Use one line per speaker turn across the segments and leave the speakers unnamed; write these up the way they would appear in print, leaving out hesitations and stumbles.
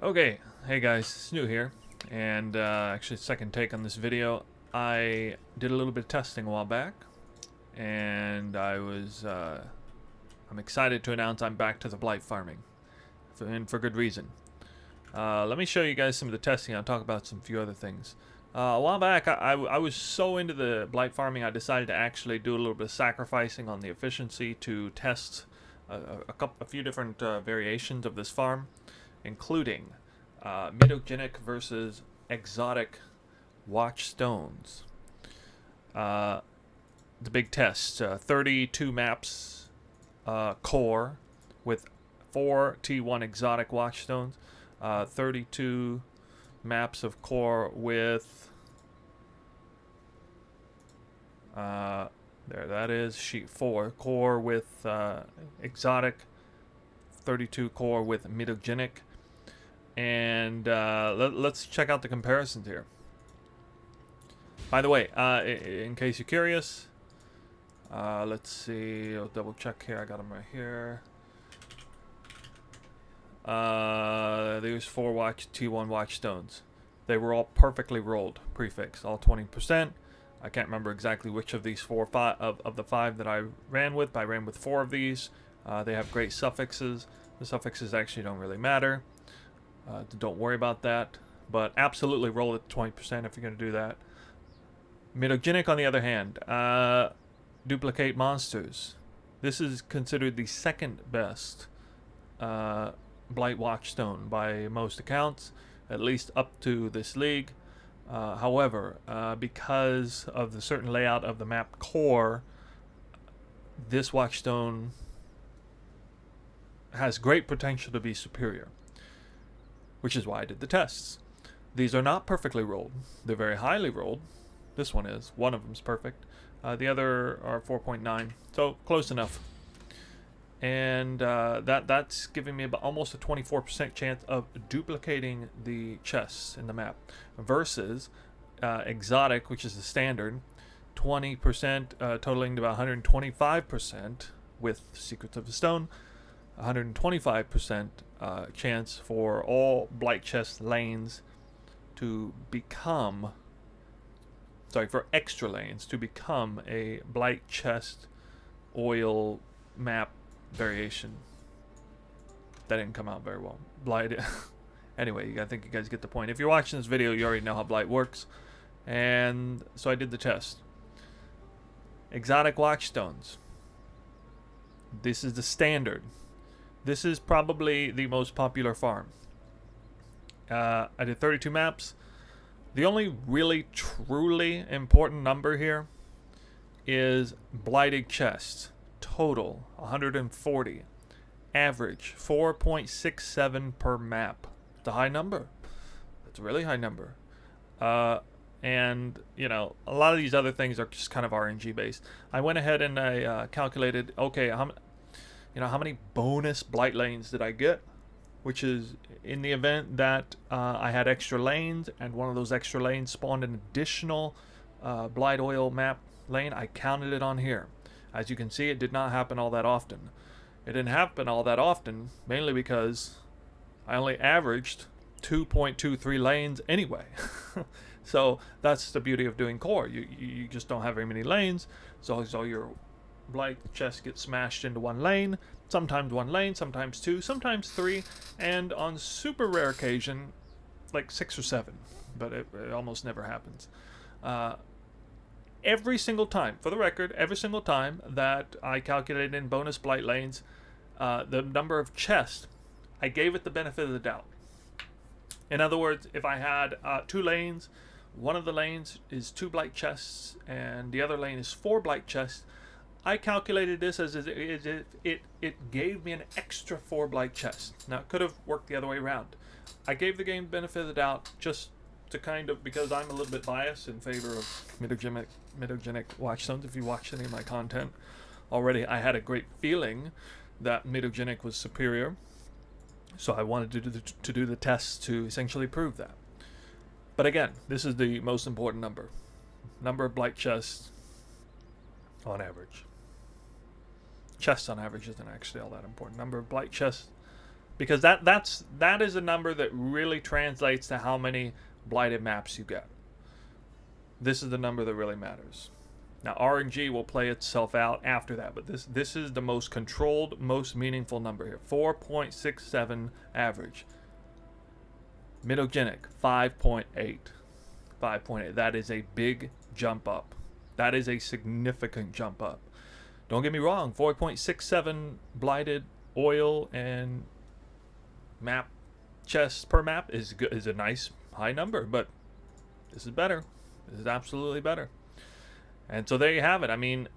Okay, hey guys, it's New here, and actually second take on this video. I did a little bit of testing a while back, and I'm excited to announce I'm back to the blight farming, and for good reason. Let me show you guys some of the testing. I'll talk about some few other things. A while back, I was so into the blight farming, I decided to actually do a little bit of sacrificing on the efficiency to test a few different variations of this farm, including Mitogenic versus exotic Watchstones. The big test, 32 maps core with 4 T1 exotic Watchstones, 32 maps of core with there that is sheet 4 core with exotic, 32 core with Mitogenic. And let's check out the comparisons here. By the way, in case you're curious, let's see. I'll double check here. I got them right here. There's 4 T1 Watchstones. They were all perfectly rolled, prefix, all 20%. I can't remember exactly which of these 4 of the 5 that I ran with, but I ran with 4 of these. They have great suffixes. The suffixes actually don't really matter. Don't worry about that, but absolutely roll it 20% if you're going to do that. Mitogenic, on the other hand, duplicate monsters. This is considered the second best Blight Watchstone by most accounts, at least up to this league. However, because of the certain layout of the map core, this Watchstone has great potential to be superior, which is why I did the tests. These are not perfectly rolled. They're very highly rolled. This one is. One of them is perfect. The other are 4.9, so close enough. And that's giving me about almost a 24% chance of duplicating the chests in the map, versus exotic, which is the standard, 20%, totaling to about 125% with Secrets of the Stone, 125% chance for all blight chest lanes to become, for extra lanes to become a blight chest oil map variation. That didn't come out very well. Blight. Anyway, I think you guys get the point. If you're watching this video, you already know how blight works, and so I did the test. Exotic Watchstones. This is the standard. This is probably the most popular farm. I did 32 maps. The only really truly important number here is blighted chests. Total 140. Average 4.67 per map. It's a high number. It's a really high number. And, you know, a lot of these other things are just kind of RNG based. I went ahead and I calculated, okay, how many bonus blight lanes did I get? Which is in the event that I had extra lanes and one of those extra lanes spawned an additional blight oil map lane, I counted it on here. As you can see, it did not happen all that often. It didn't happen all that often, mainly because I only averaged 2.23 lanes anyway. So that's the beauty of doing core. You just don't have very many lanes, so your blight chest gets smashed into one lane, sometimes 2, sometimes 3, and on super rare occasion, like 6 or 7, but it almost never happens. Every single time, for the record, every single time that I calculated in bonus blight lanes, the number of chests, I gave it the benefit of the doubt. In other words, if I had 2 lanes, one of the lanes is 2 blight chests, and the other lane is 4 blight chests, I calculated this as it gave me an extra 4 blight chests. Now, it could have worked the other way around. I gave the game benefit of the doubt just to kind of, because I'm a little bit biased in favor of Mitogenic Watchstones. If you watched any of my content already, I had a great feeling that Mitogenic was superior. So I wanted to do the tests to essentially prove that. But again, this is the most important number. Number of blight chests on average. Chests on average isn't actually all that important. Number of blight chests because that is a number that really translates to how many blighted maps you get. This is the number that really matters. Now RNG will play itself out after that, but this is the most controlled, most meaningful number here. 4.67 average. Mitogenic 5.8. 5.8. That is a big jump up. That is a significant jump up. Don't get me wrong, 4.67 blighted oil and map chests per map is good, is a nice high number, but this is better. This is absolutely better. And so there you have it. I mean,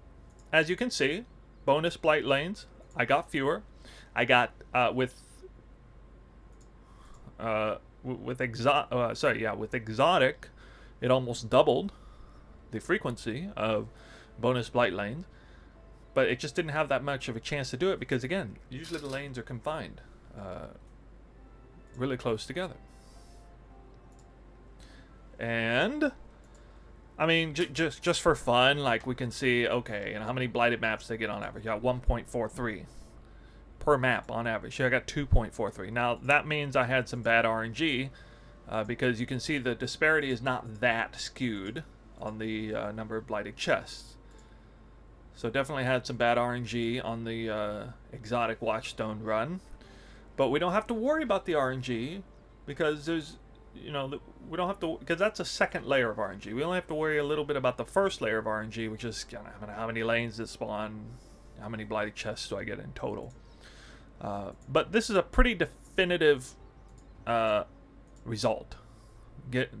as you can see, bonus blight lanes, I got fewer. I got with exotic, it almost doubled the frequency of bonus blight lanes, but it just didn't have that much of a chance to do it because, again, usually the lanes are confined really close together. And I mean, just for fun, like we can see, okay, and how many blighted maps they get on average? Yeah, 1.43 per map on average. Here I got 2.43. Now that means I had some bad RNG because you can see the disparity is not that skewed on the number of blighted chests. So definitely had some bad RNG on the exotic Watchstone run, but we don't have to worry about the RNG because there's, you know, we don't have to, because that's a second layer of RNG. We only have to worry a little bit about the first layer of RNG, which is how many lanes that spawn, how many blighted chests do I get in total. But this is a pretty definitive result. Get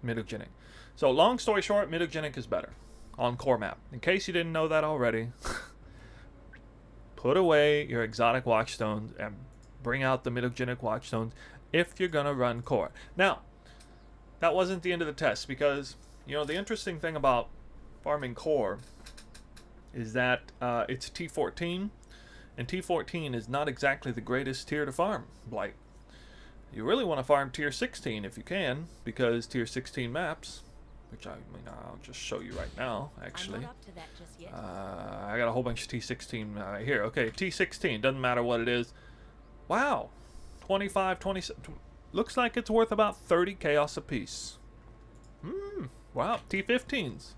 Mitogenic. So long story short, Mitogenic is better on core map. In case you didn't know that already, put away your exotic Watchstones and bring out the Mitogenic Watchstones if you're gonna run core. Now, that wasn't the end of the test because, you know, the interesting thing about farming core is that it's T14, and T14 is not exactly the greatest tier to farm Blight. You really want to farm tier 16 if you can, because tier 16 maps, which I'll just show you right now, actually.
I'm not up to that just yet.
I got a whole bunch of T16 right here. Okay, T16, doesn't matter what it is. Wow, 25, 27, looks like it's worth about 30 chaos apiece. Wow, T15s.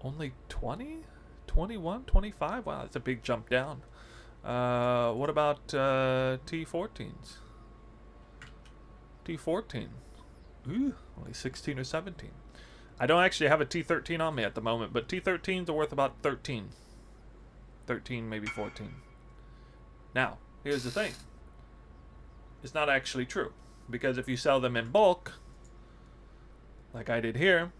Only 20? 21, 25? Wow, that's a big jump down. What about T14s? T14. Ooh, only 16 or 17. I don't actually have a T13 on me at the moment, but T13s are worth about 13. 13, maybe 14. Now, here's the thing. It's not actually true, because if you sell them in bulk, like I did here,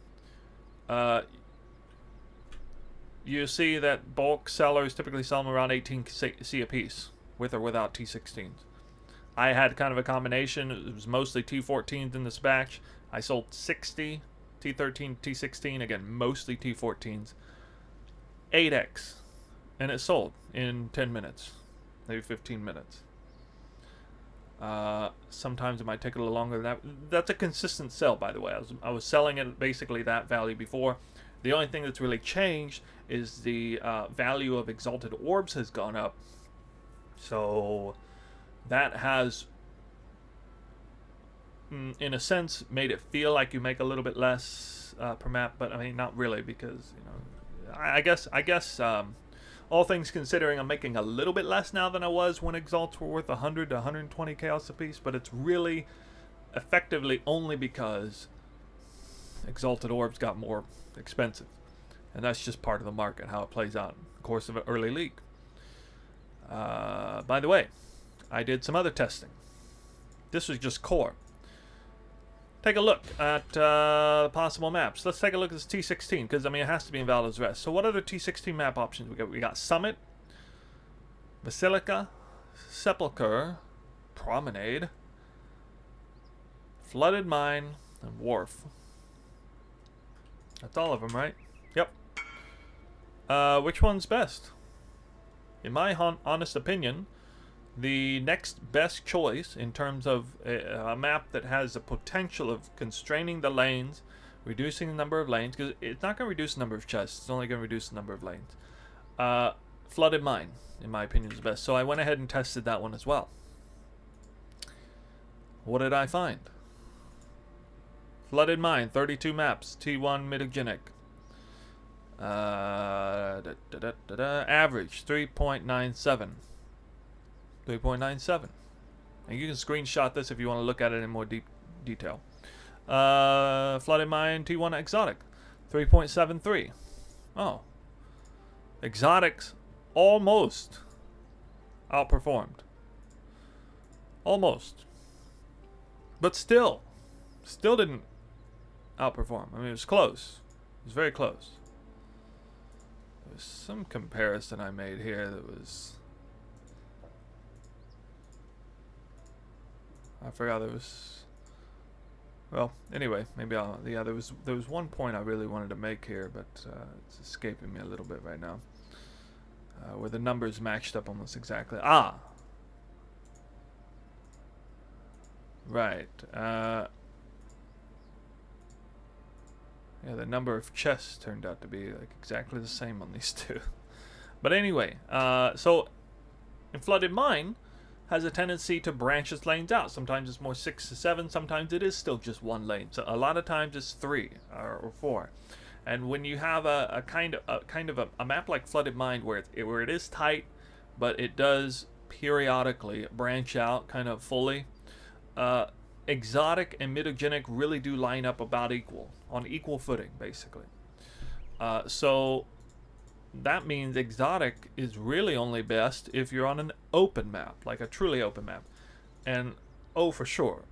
you see that bulk sellers typically sell them around 18 C a piece, with or without T16s. I had kind of a combination. It was mostly T14s in this batch. I sold 60 T13, T16, again, mostly T14s. 8x, and it sold in 10 minutes, maybe 15 minutes. Sometimes it might take a little longer than that. That's a consistent sell, by the way. I was selling it basically that value before. The only thing that's really changed is the value of exalted orbs has gone up. So that has, in a sense, made it feel like you make a little bit less per map, but I mean, not really, because, you know, I guess all things considering, I'm making a little bit less now than I was when exalts were worth 100 to 120 chaos apiece, but it's really effectively only because exalted orbs got more expensive, and that's just part of the market, how it plays out in the course of an early league. By the way, I did some other testing. This was just core. Take a look at possible maps. Let's take a look at this T16, because I mean it has to be invalid as rest. So what other T16 map options we got? We got Summit, Basilica, Sepulchre, Promenade, Flooded Mine, and Wharf. That's all of them, right? Yep. Which one's best? In my honest opinion, the next best choice in terms of a map that has the potential of constraining the lanes, reducing the number of lanes, because it's not going to reduce the number of chests, it's only going to reduce the number of lanes. Flooded Mine, in my opinion, is the best. So I went ahead and tested that one as well. What did I find? Flooded Mine, 32 maps, T1 Mitogenic. Average 3.97. 3.97. And you can screenshot this if you want to look at it in more detail. Flooded Mine T1 Exotic, 3.73. Oh. Exotics almost outperformed. Almost. But still didn't outperform. I mean, it was close. It was very close. There was some comparison I made here that was... I forgot there was... Well, anyway, maybe I'll... Yeah, there was one point I really wanted to make here, but it's escaping me a little bit right now. Where the numbers matched up almost exactly. Ah! Right. Yeah, the number of chests turned out to be like exactly the same on these two. But anyway, so in Flooded Mine has a tendency to branch its lanes out. Sometimes it's more 6 to 7. Sometimes it is still just one lane. So a lot of times it's 3 or 4. And when you have a kind of a map like Flooded Mine where it is tight, but it does periodically branch out kind of fully, Exotic and Mitogenic really do line up about equal, on equal footing, basically. So that means Exotic is really only best if you're on an open map, like a truly open map. And oh, for sure,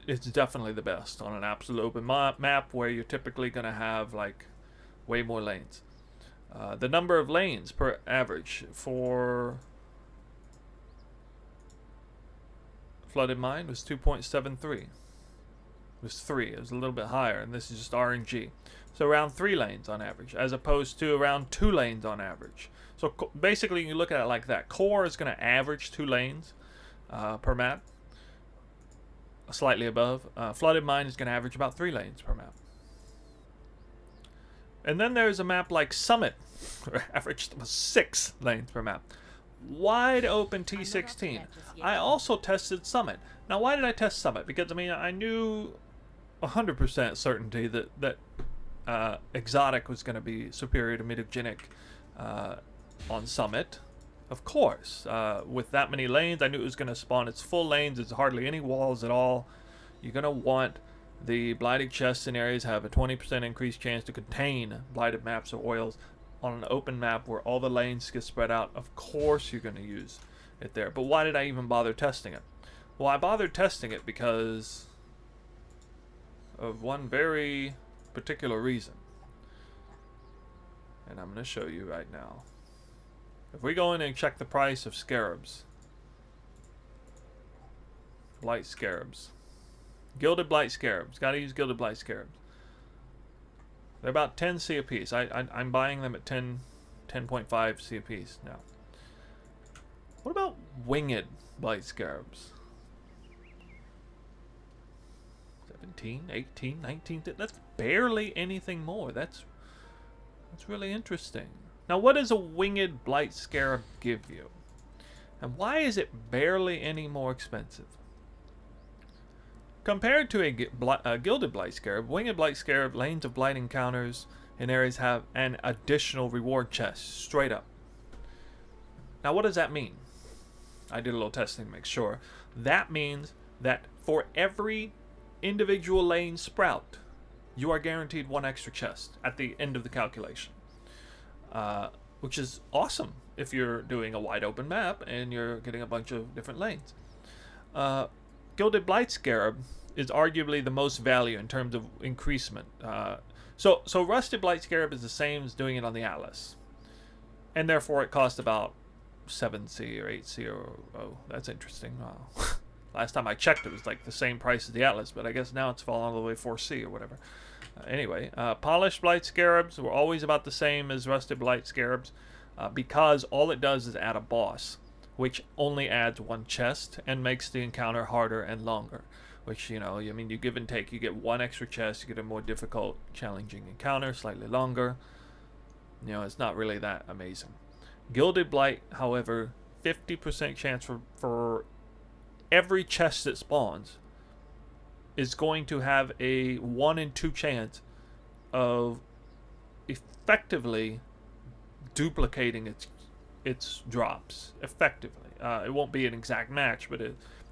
it's definitely the best on an absolute open map where you're typically going to have like way more lanes. The number of lanes per average for Flooded Mine was 2.73. It was 3. It was a little bit higher, and this is just RNG. So around 3 lanes on average, as opposed to around 2 lanes on average. So basically, you look at it like that. Core is going to average 2 lanes per map, slightly above. Flooded Mine is going to average about 3 lanes per map. And then there's a map like Summit, where averaged 6 lanes per map. Wide open T16. I also tested Summit. Now, why did I test Summit? Because, I mean, I knew 100% certainty that Exotic was going to be superior to Mitogenic on Summit. Of course. With that many lanes, I knew it was going to spawn its full lanes. There's hardly any walls at all. You're going to want the blighted chests in areas have a 20% increased chance to contain blighted maps or oils. On an open map where all the lanes get spread out, of course you're going to use it there. But why did I even bother testing it? Well, I bothered testing it because of one very particular reason. And I'm going to show you right now. If we go in and check the price of Scarabs, Blight Scarabs, Gilded Blight Scarabs, got to use Gilded Blight Scarabs. They're about 10 C a piece. I'm buying them at 10.5 C a piece now. What about Winged Blight Scarabs? 17, 18, 19. That's barely anything more. That's really interesting. Now, what does a Winged Blight Scarab give you? And why is it barely any more expensive? Compared to a Gilded Blight Scarab, Winged Blight Scarab lanes of blight encounters in areas have an additional reward chest, straight up. Now, what does that mean? I did a little testing to make sure. That means that for every individual lane sprout, you are guaranteed 1 extra chest at the end of the calculation. Which is awesome if you're doing a wide open map and you're getting a bunch of different lanes. Gilded Blight Scarab is arguably the most value in terms of increasement. So Rusted Blight Scarab is the same as doing it on the Atlas. And therefore it costs about 7C or 8C or... Oh, that's interesting. Wow. Last time I checked it was like the same price as the Atlas, but I guess now it's fallen all the way 4C or whatever. Anyway, Polished Blight Scarabs were always about the same as Rusted Blight Scarabs because all it does is add a boss, which only adds 1 chest and makes the encounter harder and longer. Which, you know, I mean, you give and take. You get 1 extra chest, you get a more difficult, challenging encounter, slightly longer. You know, it's not really that amazing. Gilded Blight, however, 50% chance for every chest that spawns is going to have a 1 in 2 chance of effectively duplicating its drops effectively. It won't be an exact match, but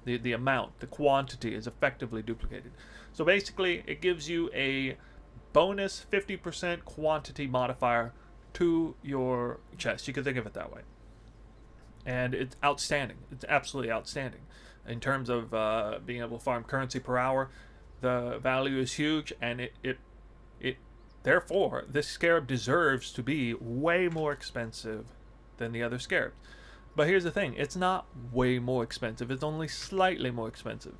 the amount, the quantity is effectively duplicated. So basically, it gives you a bonus 50% quantity modifier to your chest. You can think of it that way. And it's outstanding. It's absolutely outstanding. In terms of being able to farm currency per hour, the value is huge, and it therefore, this Scarab deserves to be way more expensive than the other Scarabs. But here's the thing, it's not way more expensive, it's only slightly more expensive.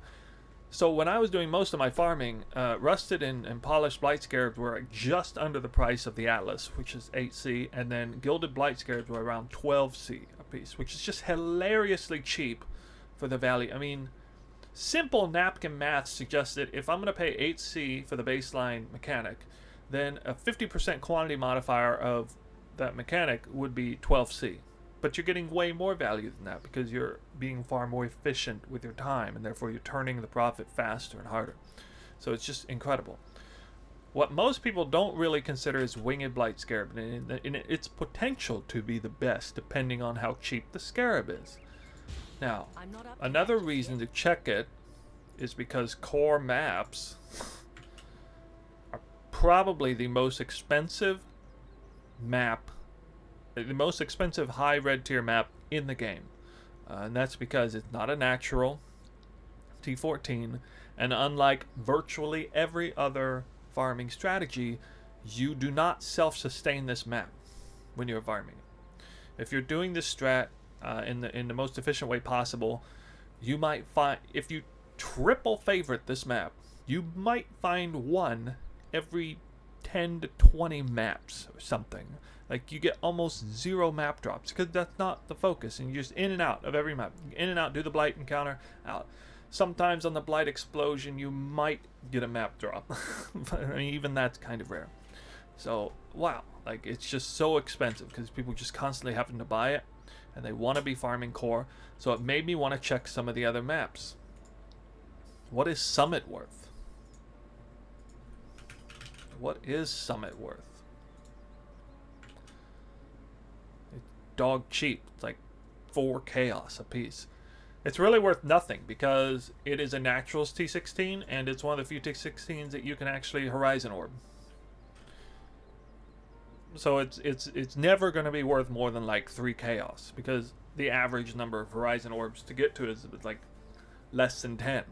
So when I was doing most of my farming, rusted and polished Blight Scarabs were just under the price of the Atlas, which is 8C, and then Gilded Blight Scarabs were around 12C a piece, which is just hilariously cheap for the value. I mean, simple napkin math suggests that if I'm going to pay 8C for the baseline mechanic, then a 50% quantity modifier of that mechanic would be 12C. But you're getting way more value than that because you're being far more efficient with your time, and therefore you're turning the profit faster and harder. So it's just incredible. What most people don't really consider is Winged Blight Scarab, and its potential to be the best depending on how cheap the Scarab is. Now, another reason to check it is because core maps are probably the most expensive map, the most expensive high red tier map in the game. And that's because it's not a natural T14, and unlike virtually every other farming strategy, you do not self-sustain this map when you're farming. If you're doing this strat in the most efficient way possible, you might find, if you triple favorite this map, you might find one every 10 to 20 maps or something. Like, you get almost zero map drops because that's not the focus, and you're just in and out of every map. In and out, do the Blight encounter, out. Sometimes on the Blight explosion you might get a map drop. But I mean, even that's kind of rare. So wow, like, it's just so expensive because people just constantly having to buy it, and they want to be farming core. So it made me want to check some of the other maps. What is Summit worth? What is Summit worth? It's dog cheap. It's like 4 chaos a piece. It's really worth nothing because it is a naturals T16, and it's one of the few T16s that you can actually Horizon Orb. So it's never going to be worth more than like 3 chaos, because the average number of Horizon Orbs to get to is like less than 10.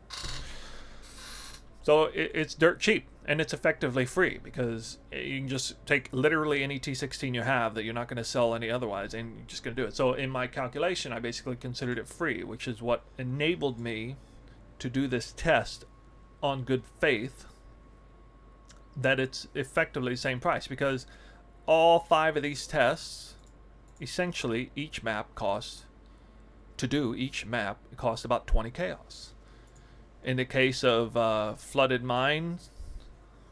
So it's dirt cheap, and it's effectively free because you can just take literally any T16 you have that you're not going to sell any otherwise, and you're just going to do it. So in my calculation, I basically considered it free, which is what enabled me to do this test on good faith that it's effectively the same price, because all 5 of these tests, essentially each map costs, to do each map, it costs about 20 chaos. In the case of Flooded Mine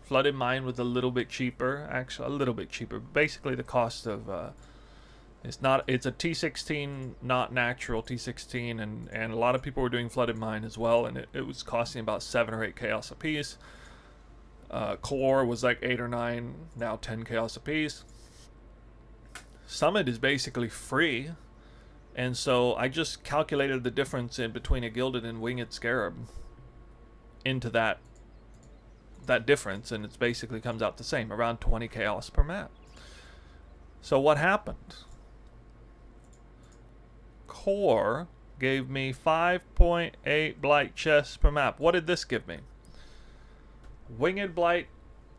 was a little bit cheaper, actually a little bit cheaper. Basically the cost of it's a T16, not natural T16, and a lot of people were doing Flooded Mine as well, and it was costing about 7 or 8 chaos a piece. Core was like 8 or 9, now 10 chaos a piece. Summit is basically free, and so I just calculated the difference in between a Gilded and Winged Scarab into that difference, and it basically comes out the same, around 20 chaos per map. So what happened? Core gave me 5.8 Blight chests per map. What did this give me? Winged Blight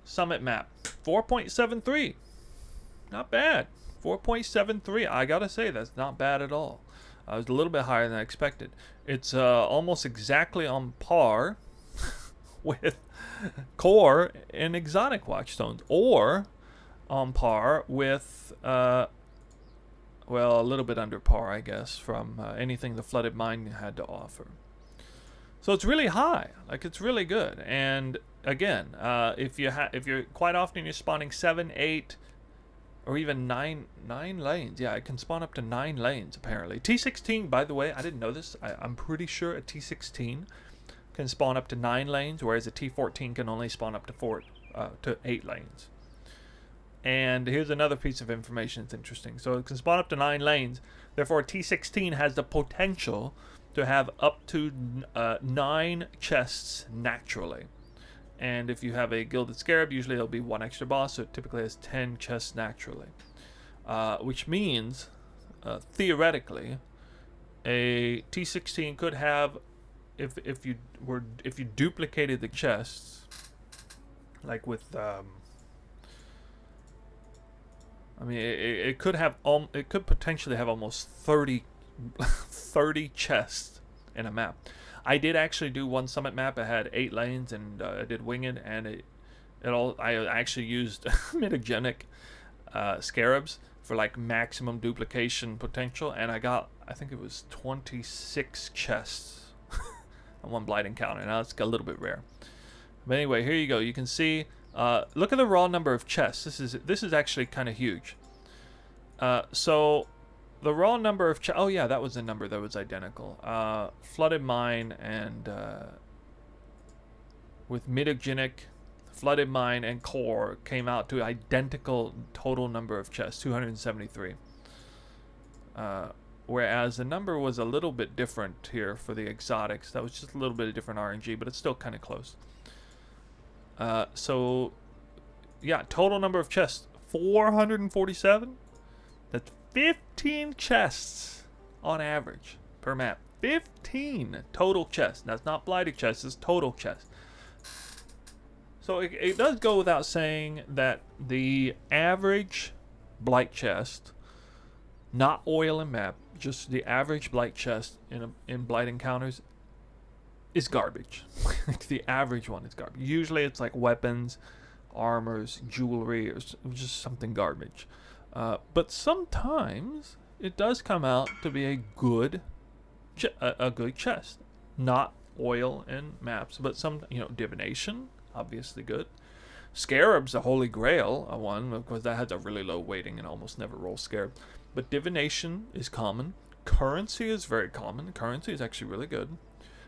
Summit map, 4.73. Not bad. 4.73. I gotta say, that's not bad at all. It was a little bit higher than I expected. It's almost exactly on par with Core and Exotic Watchstones, or on par with, well, a little bit under par, I guess, from anything the Flooded Mine had to offer. So it's really high, like, it's really good. And again, if you're quite often you're spawning 7, 8, or even 9 lanes. Yeah, it can spawn up to 9 lanes apparently. T16, by the way, I didn't know this. I'm pretty sure a T16 can spawn up to 9 lanes, whereas a T14 can only spawn up to 8 lanes. And here's another piece of information that's interesting. So it can spawn up to 9 lanes. Therefore, a T16 has the potential to have up to 9 chests naturally. And if you have a Gilded Scarab, usually there'll be 1 extra boss, so it typically has 10 chests naturally. Which means, theoretically, a T16 could have, if you duplicated the chests, like with I mean, it could potentially have almost 30 chests in a map. I did actually do one summit map. It had 8 lanes, and I did Winged, and I actually used Mitogenic Scarabs for like maximum duplication potential, and I got, I think it was 26 chests on one Blight encounter. Now it's a little bit rare, but anyway, here you go. You can see. Look at the raw number of chests. This is actually kind of huge. So the raw number of chests. Oh yeah, that was the number that was identical. Flooded Mine and with Mitogenic, Flooded Mine and Core came out to identical total number of chests, 273. Whereas the number was a little bit different here for the exotics. That was just a little bit of different RNG, but it's still kind of close. So, yeah, total number of chests, 447. That's 15 chests on average per map. 15 total chests. That's not blighted chests, it's total chests. So it does go without saying that the average blight chest, not oil and map, just the average blight chest in blight encounters is garbage. The average one is garbage. Usually it's like weapons, armors, jewelry, or just something garbage. But sometimes it does come out to be a good chest. Not oil and maps, but some, divination, obviously good. Scarab's the holy grail one, because that has a really low weighting and almost never rolls Scarab. But divination is common. Currency is very common. Currency is actually really good.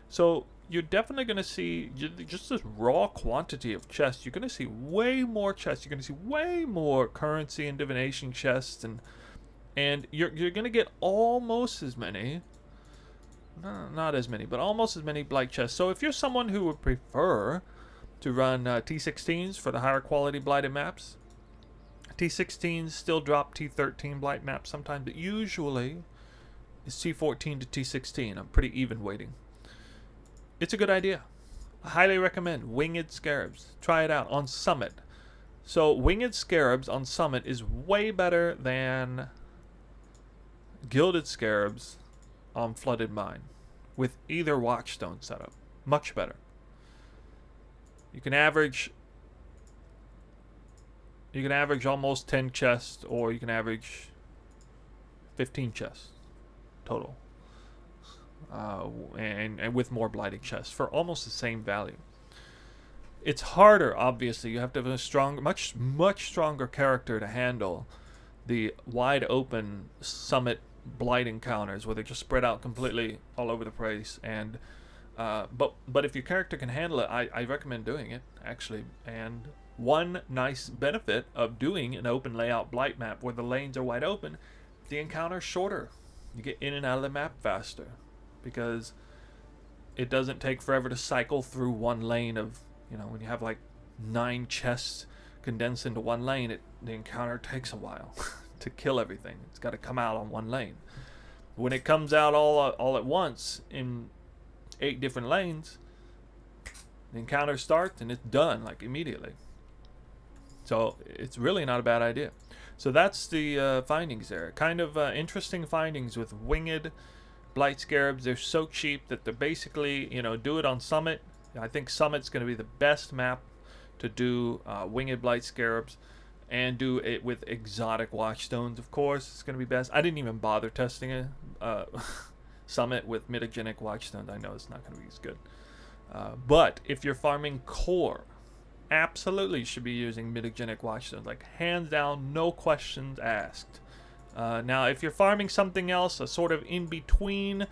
So you're definitely going to see just this raw quantity of chests. You're going to see way more chests. You're going to see way more currency and divination chests, and you're going to get almost as many, not as many, but almost as many blight chests. So if you're someone who would prefer to run T16s for the higher quality blighted maps, T16s still drop T13 blight maps sometimes, but usually it's T14 to T16. I'm pretty even weighting. It's a good idea. I highly recommend Winged Scarabs. Try it out on Summit. So Winged Scarabs on Summit is way better than Gilded Scarabs on Flooded Mine with either Watchstone setup. Much better. You can average almost 10 chests, or you can average 15 chests total. And with more blighted chests for almost the same value. It's harder, obviously. You have to have a much stronger character to handle the wide open Summit blight encounters where they just spread out completely all over the place. And but if your character can handle it, I recommend doing it actually. And one nice benefit of doing an open layout blight map where the lanes are wide open, the encounter's shorter. You get in and out of the map faster, because it doesn't take forever to cycle through one lane of, when you have like 9 chests condensed into one lane, the encounter takes a while to kill everything. It's got to come out on one lane. When it comes out all at once in 8 different lanes, the encounter starts and it's done like immediately. So it's really not a bad idea. So that's the findings there. Kind of interesting findings with Winged Blight Scarabs. They're so cheap that they're basically, do it on Summit. I think Summit's going to be the best map to do Winged Blight Scarabs, and do it with exotic Watchstones, of course. It's going to be best. I didn't even bother testing it. Summit with Mitogenic Watchstones. I know it's not going to be as good. But if you're farming core, absolutely should be using Mitogenic Watchstones. Like, hands down, no questions asked. Now, if you're farming something else, a sort of in-between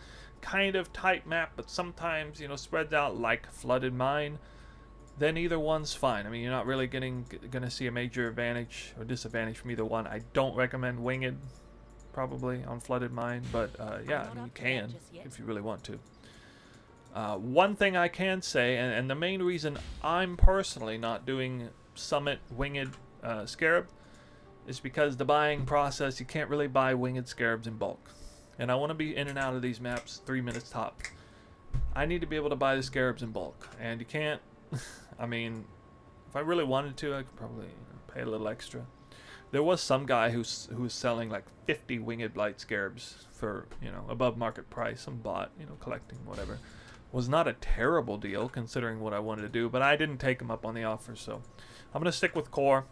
kind of tight map, but sometimes, you know, spreads out like Flooded Mine, then either one's fine. I mean, you're not really gonna see a major advantage or disadvantage from either one. I don't recommend Winged, probably, on Flooded Mine, but yeah, I mean, you can if you really want to. One thing I can say, and the main reason I'm personally not doing Summit Winged Scarab, is because the buying process, you can't really buy Winged Scarabs in bulk. And I want to be in and out of these maps 3 minutes top. I need to be able to buy the Scarabs in bulk, and you can't. I mean, if I really wanted to, I could probably pay a little extra. There was some guy who was selling like 50 Winged Blight Scarabs for, you know, above market price. Some bot, you know, collecting, whatever. Was not a terrible deal considering what I wanted to do, but I didn't take him up on the offer, so I'm going to stick with core.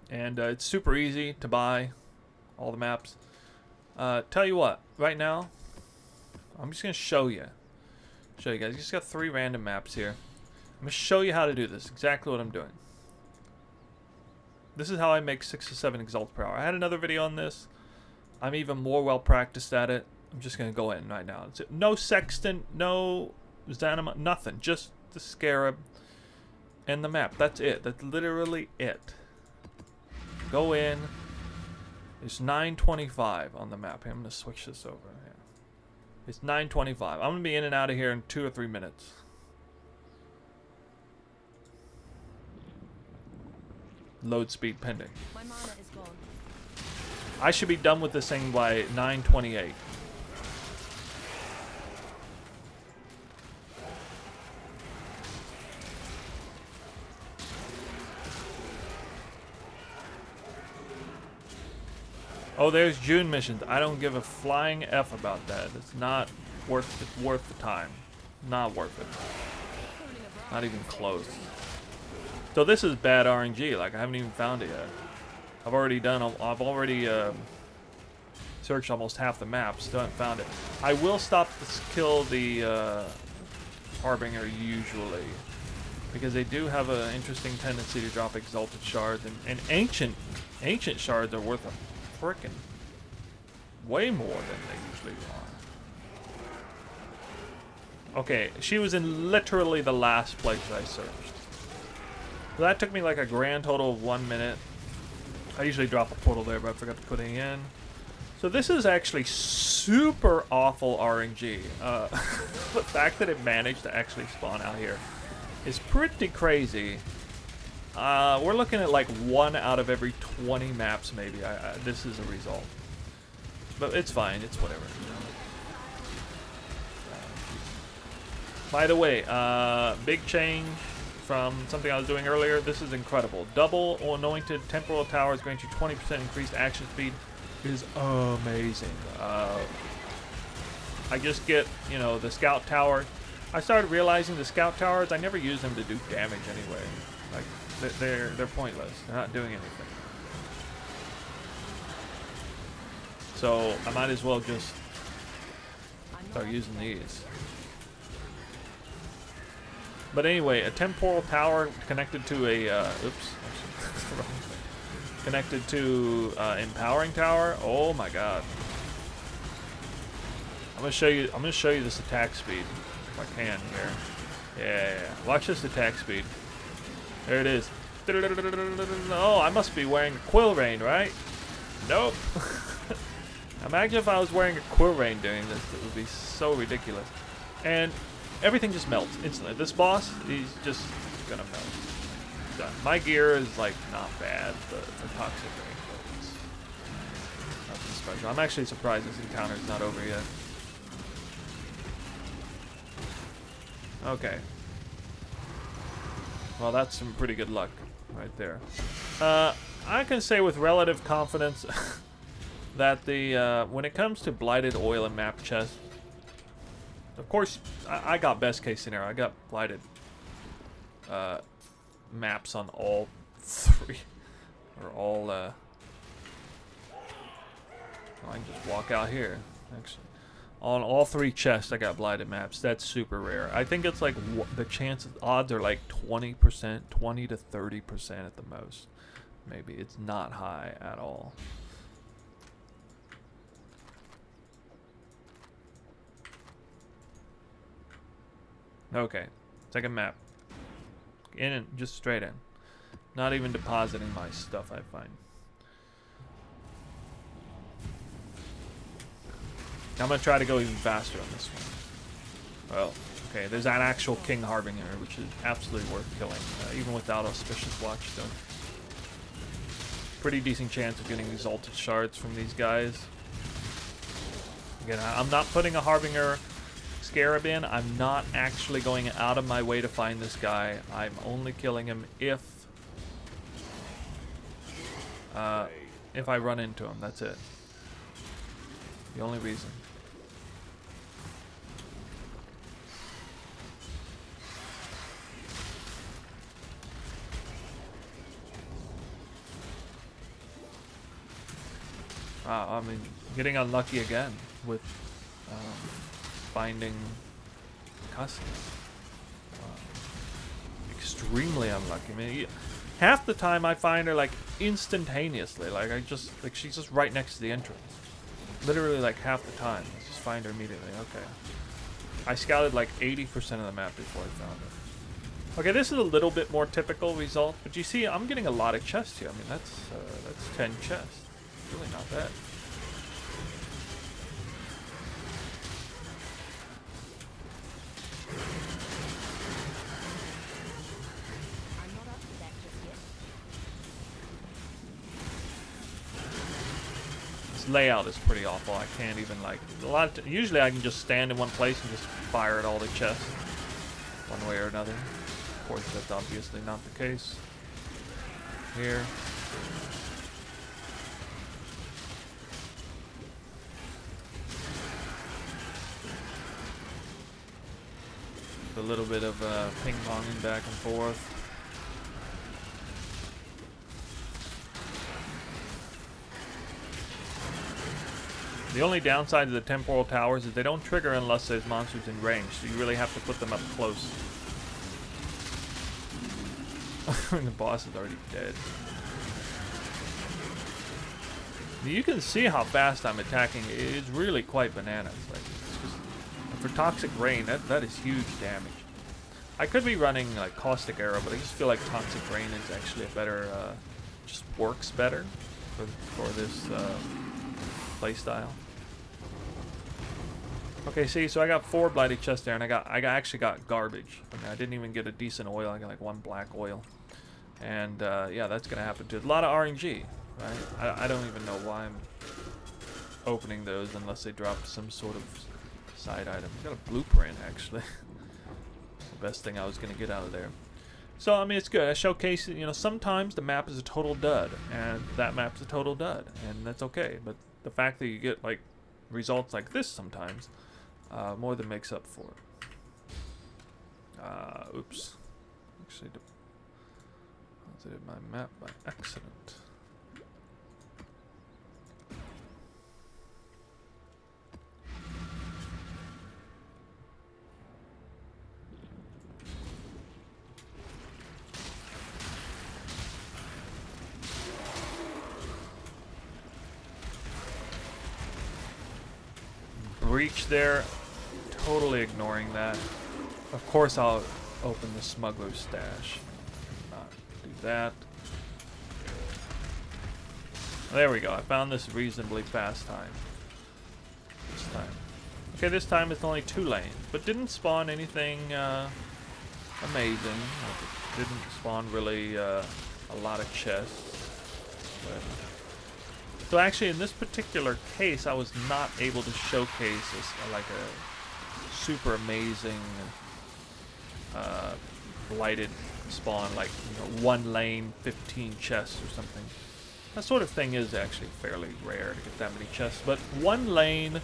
And it's super easy to buy all the maps. Tell you what, right now, I'm just going to show you guys. Just got 3 random maps here. I'm going to show you how to do this, exactly what I'm doing. This is how I make 6 to 7 exalts per hour. I had another video on this. I'm even more well practiced at it. I'm just going to go in right now. No Sextant, no Zanima, nothing. Just the Scarab and the map. That's it. That's literally it. Go in. It's 9:25 on the map. I'm going to switch this over. Yeah. It's 9:25. I'm going to be in and out of here in 2 or 3 minutes. Load speed pending.
My mana is gone.
I should be done with this thing by 9:28. Oh, there's June missions. I don't give a flying F about that. It's not worth the time. Not worth it. Not even close. So this is bad RNG. Like, I haven't even found it yet. I've already searched almost half the map. Still haven't found it. I will stop to kill the Harbinger usually, because they do have an interesting tendency to drop exalted shards, and ancient shards are worth a frickin' way more than they usually are. Okay, she was in literally the last place I searched. So that took me like a grand total of 1 minute. I usually drop a portal there, but I forgot to put it in. So this is actually super awful RNG. The fact that it managed to actually spawn out here is pretty crazy. We're looking at like 1 out of every 20 maps, maybe. This is a result, but it's fine. It's whatever. By the way, big change from something I was doing earlier. This is incredible. Double anointed temporal towers grant you 20% increased action speed. It is amazing. I just get, you know, the scout tower. I started realizing the scout towers, I never use them to do damage anyway. Like, they're pointless. They're not doing anything. So I might as well just start using these. But anyway, a temporal tower connected to a connected to empowering tower. Oh my god! I'm gonna show you this attack speed if I can here. Yeah. Watch this attack speed. There it is. Oh, I must be wearing a quill rain, right? Nope. Imagine if I was wearing a quill rain doing this. It would be so ridiculous. And everything just melts instantly. This boss, he's just gonna melt. Done. My gear is like not bad, but the toxic rain, but it's nothing special. I'm actually surprised this encounter is not over yet. Okay. Well, that's some pretty good luck right there. I can say with relative confidence that the when it comes to blighted oil and map chest, of course, I got best case scenario. I got blighted maps on all 3, or all. I can just walk out here. Actually, on all 3 chests, I got blighted maps. That's super rare. I think it's like the chances, odds are like 20%, 20 to 30% at the most. Maybe it's not high at all. Okay, second map. In and just straight in. Not even depositing my stuff, I find. I'm gonna try to go even faster on this one. Well, okay, there's an actual King Harbinger, which is absolutely worth killing, even without Auspicious Watchstone. Pretty decent chance of getting Exalted Shards from these guys. Again, I'm not putting a Harbinger Scarab in. I'm not actually going out of my way to find this guy. I'm only killing him if I run into him. That's it. The only reason. I mean, getting unlucky again with finding custom. Extremely unlucky. I mean, half the time I find her like instantaneously. Like she's just right next to the entrance. Literally like half the time. I just find her immediately. Okay. I scouted like 80% of the map before I found her. Okay, this is a little bit more typical result, but you see, I'm getting a lot of chests here. I mean, that's 10 chests. Really not bad. This layout is pretty awful. I can't even like usually I can just stand in one place and just fire at all the chests one way or another. Of course, that's obviously not the case here. A little bit of ping-ponging back and forth. The only downside of the temporal towers is they don't trigger unless there's monsters in range, so you really have to put them up close. The boss is already dead. You can see how fast I'm attacking. It's really quite bananas. Like, for Toxic Rain, that is huge damage. I could be running like Caustic Arrow, but I just feel like Toxic Rain is actually a better, just works better for this playstyle. Okay, see, so I got 4 blighted chests there, and I actually got garbage. I mean, I didn't even get a decent oil. I got like 1 black oil, and yeah, that's gonna happen too. A lot of RNG, right? I don't even know why I'm opening those unless they drop some sort of side item. Got a blueprint, actually. The best thing I was going to get out of there. So, I mean, it's good. I showcase, you know, sometimes the map is a total dud, and that map's a total dud, and that's okay. But the fact that you get, like, results like this sometimes, more than makes up for it. Oops. Actually, I did my map by accident. Breach there, totally ignoring that. Of course I'll open the smuggler's stash. Not do that. There we go. I found this reasonably fast time. This time. Okay, this time it's only 2 lanes, but didn't spawn anything amazing. It didn't spawn really a lot of chests. But so actually, in this particular case, I was not able to showcase this, like a super amazing blighted spawn, like, you know, 1 lane, 15 chests or something. That sort of thing is actually fairly rare to get that many chests. But 1 lane,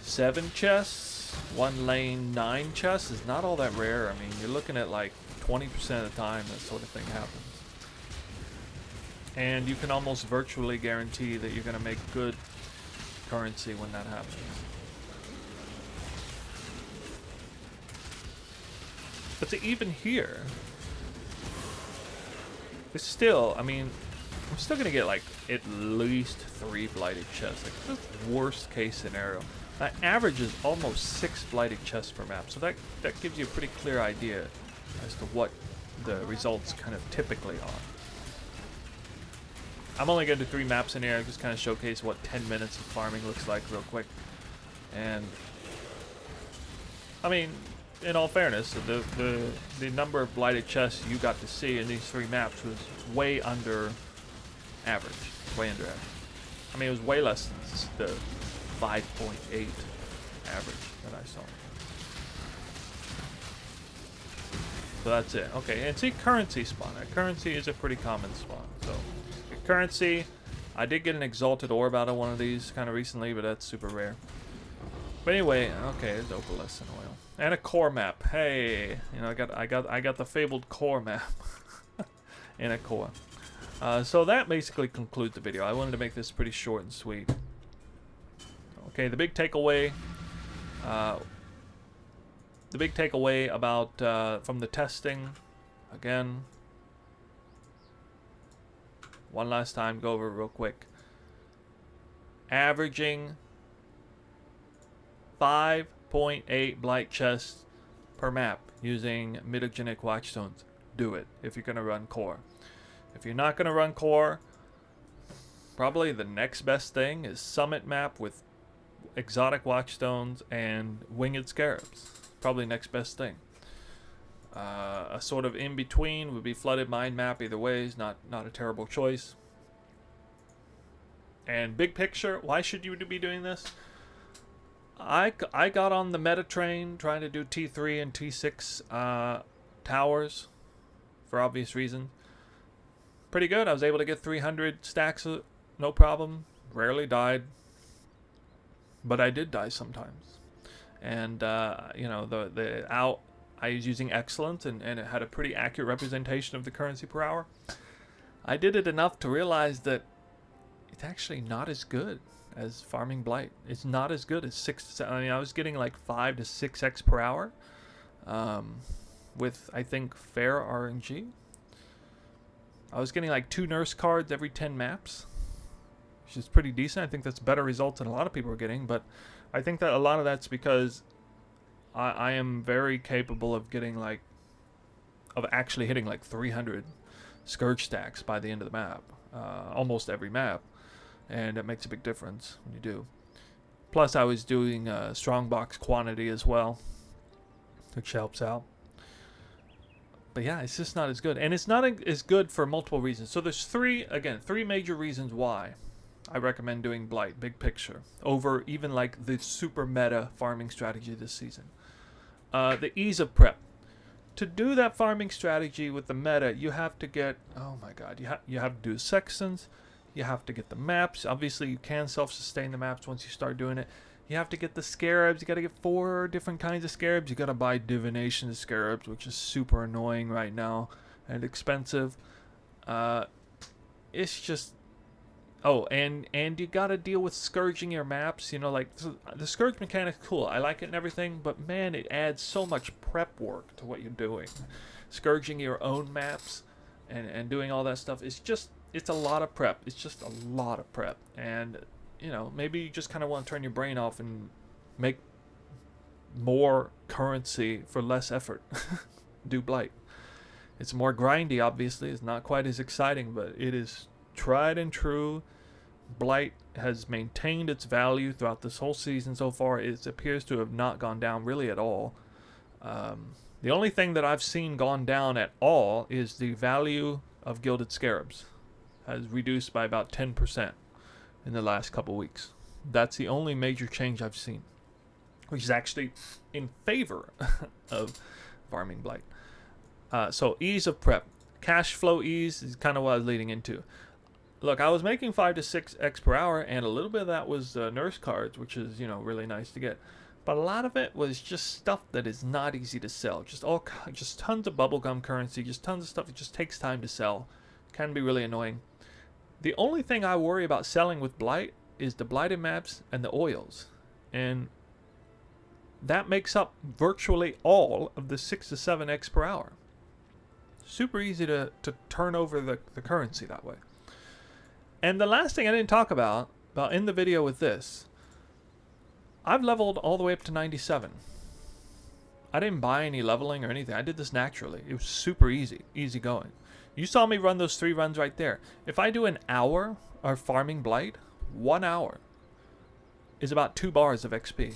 7 chests, 1 lane, 9 chests is not all that rare. I mean, you're looking at like 20% of the time that sort of thing happens. And you can almost virtually guarantee that you're going to make good currency when that happens. But to even here, it's still, I mean, I'm still going to get like at least 3 blighted chests. Like, that's the worst case scenario. Average is almost 6 blighted chests per map, so that gives you a pretty clear idea as to what the results kind of typically are. I'm only going to do 3 maps in here. I just kind of showcase what 10 minutes of farming looks like real quick. And I mean, in all fairness, the number of blighted chests you got to see in these 3 maps was way under average. Way under average. I mean, it was way less than the 5.8 average that I saw. So that's it. Okay, and see, currency spawn. Currency is a pretty common spawn. So currency, I did get an exalted orb out of one of these kind of recently, but that's super rare. But anyway, okay, it's opalescent oil and a core map. Hey, you know, I got the fabled core map in a core. So that basically concludes the video. I wanted to make this pretty short and sweet. Okay, the big takeaway. The big takeaway about from the testing, again. One last time, go over it real quick. Averaging 5.8 blight chests per map using Mitogenic Watchstones. Do it if you're going to run core. If you're not going to run core, probably the next best thing is Summit map with exotic Watchstones and winged Scarabs. Probably next best thing. A sort of in between would be Flooded Mine map. Either way is not a terrible choice. And big picture, why should you be doing this? I got on the meta train trying to do T3 and T6 towers for obvious reasons. Pretty good. I was able to get 300 stacks, no problem. Rarely died, but I did die sometimes. And you know, I was using Excellence, and it had a pretty accurate representation of the currency per hour. I did it enough to realize that it's actually not as good as farming Blight. It's not as good as 6 to 7. I mean, I was getting like 5 to 6x per hour with, I think, fair RNG. I was getting like 2 nurse cards every 10 maps, which is pretty decent. I think that's better results than a lot of people are getting, but I think that a lot of that's because I am very capable of getting like, of actually hitting like 300 Scourge stacks by the end of the map, almost every map. And it makes a big difference when you do. Plus, I was doing strongbox quantity as well, which helps out. But yeah, it's just not as good. And it's not as good for multiple reasons. So there's three major reasons why I recommend doing Blight, big picture, over even like the super meta farming strategy this season. The ease of prep. To do that farming strategy with the meta, you have to get, oh my god, you have to do sections. You have to get the maps. Obviously, you can self-sustain the maps once you start doing it. You have to get the Scarabs. You got to get 4 different kinds of Scarabs. You got to buy Divination Scarabs, which is super annoying right now and expensive. It's just... Oh, and you got to deal with scourging your maps. You know, like, the Scourge mechanic's cool. I like it and everything, but man, it adds so much prep work to what you're doing. Scourging your own maps and doing all that stuff is just... It's a lot of prep. It's just a lot of prep. And, you know, maybe you just kind of want to turn your brain off and make more currency for less effort. Do Blight. It's more grindy, obviously. It's not quite as exciting, but it is tried and true. Blight has maintained its value throughout this whole season so far. It appears to have not gone down really at all. The only thing that I've seen gone down at all is the value of Gilded Scarabs. Has reduced by about 10% in the last couple weeks. That's the only major change I've seen, which is actually in favor of farming Blight. So ease of prep. Cash flow ease is kind of what I was leading into. Look, I was making 5 to 6x per hour, and a little bit of that was nurse cards, which is, you know, really nice to get. But a lot of it was just stuff that is not easy to sell. Just tons of bubblegum currency, just tons of stuff that just takes time to sell. Can be really annoying. The only thing I worry about selling with Blight is the blighted maps and the oils. And that makes up virtually all of the 6 to 7x per hour. Super easy to turn over the currency that way. And the last thing I didn't talk about in the video with this, I've leveled all the way up to 97. I didn't buy any leveling or anything. I did this naturally. It was super easy going. You saw me run those 3 runs right there. If I do an hour of farming Blight, 1 hour is about 2 bars of XP.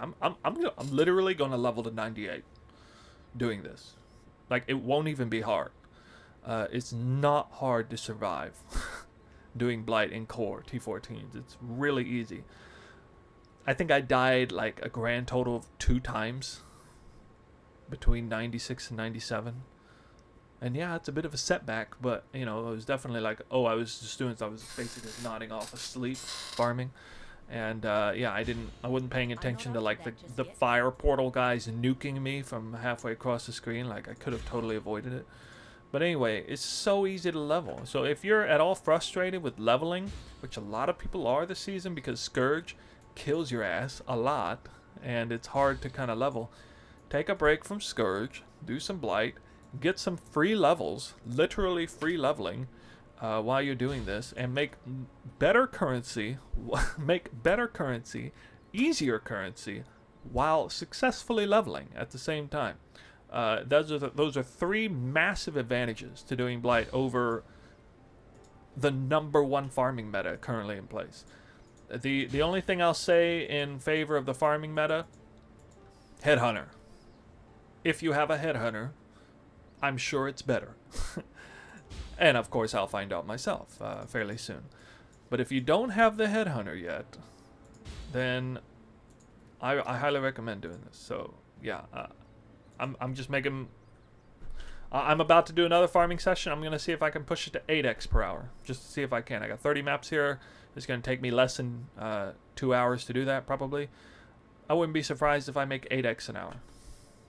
I'm literally gonna level to 98 doing this. Like, it won't even be hard. It's not hard to survive doing Blight in core T14s. It's really easy. I think I died like a grand total of 2 times between 96 and 97. And yeah, it's a bit of a setback, but you know, it was definitely like, oh, I was basically nodding off asleep farming. And yeah, I wasn't paying attention to like the fire portal guys nuking me from halfway across the screen. Like, I could have totally avoided it. But anyway, it's so easy to level. So if you're at all frustrated with leveling, which a lot of people are this season because Scourge kills your ass a lot and it's hard to kind of level, take a break from Scourge, do some Blight, get some free levels, literally free leveling, while you're doing this, and make better currency, easier currency, while successfully leveling at the same time. Those are 3 massive advantages to doing Blight over the #1 farming meta currently in place. The only thing I'll say in favor of the farming meta, Headhunter. If you have a Headhunter, I'm sure it's better. And of course, I'll find out myself fairly soon. But if you don't have the Headhunter yet, then I highly recommend doing this. So yeah, I'm just making. I'm about to do another farming session. I'm gonna see if I can push it to 8x per hour, just to see if I can. I got 30 maps here. It's gonna take me less than 2 hours to do that probably. I wouldn't be surprised if I make 8x an hour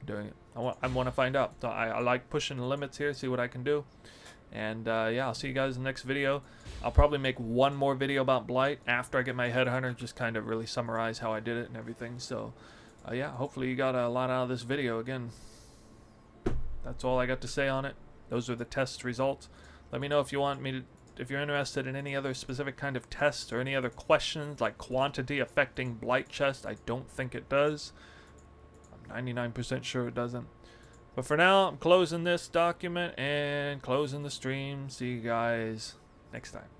doing it. I want to find out. So I like pushing the limits here, see what I can do. And yeah, I'll see you guys in the next video. I'll probably make one more video about Blight after I get my Headhunter, just kind of really summarize how I did it and everything. So yeah, hopefully you got a lot out of this video. Again, that's all I got to say on it. Those are the test results. Let me know if you want me to, if you're interested in any other specific kind of test or any other questions like quantity affecting Blight chest. I don't think it does. I'm 99% sure it doesn't. But for now, I'm closing this document and closing the stream. See you guys next time.